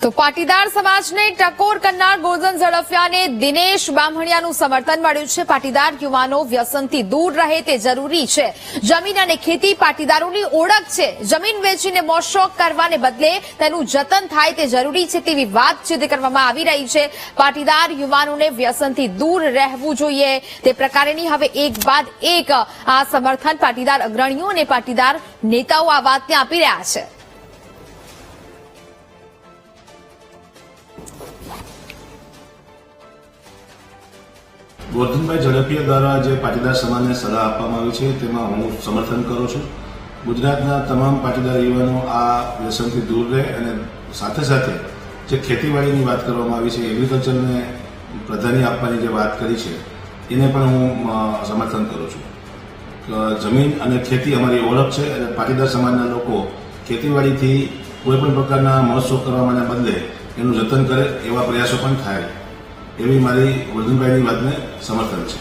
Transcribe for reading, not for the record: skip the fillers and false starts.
તો પાટીદાર સમાજને ટકોર કરનાર ગોરધન ઝડફિયાને દિનેશ બામણિયાનું સમર્થન મળ્યું છે। પાટીદાર યુવાનો વ્યસનથી દૂર રહે તે જરૂરી છે। જમીન અને ખેતી પાટીદારોની ઓળખ છે। જમીન વેચીને મોજશોખ કરવાને બદલે તેનું જતન થાય તે જરૂરી છે તેવી વાતચીત કરવામાં આવી રહી છે। પાટીદાર યુવાનોને વ્યસનથી દૂર રહેવું જોઈએ તે પ્રકારેની હવે એક બાદ એક આ સમર્થન પાટીદાર અગ્રણીઓ અને પાટીદાર નેતાઓ આ વાતને આપી રહ્યા છે। ગોરધનભાઈ ઝડફિયા દ્વારા જે પાટીદાર સમાજને સલાહ આપવામાં આવી છે તેમાં હું સમર્થન કરું છું। ગુજરાતના તમામ પાટીદાર યુવાનો આ વ્યસનથી દૂર રહે અને સાથે સાથે જે ખેતીવાડીની વાત કરવામાં આવી છે, એગ્રીકલ્ચરને પ્રાધાન્ય આપવાની જે વાત કરી છે એને પણ હું સમર્થન કરું છું। જમીન અને ખેતી અમારી ઓળખ છે અને પાટીદાર સમાજના લોકો ખેતીવાડીથી કોઈપણ પ્રકારના મોજશોખ કરવાના બદલે એનું જતન કરે એવા પ્રયાસો પણ થાય એવી મારી ગોરધનભાઈની વાતને સમર્થન છે।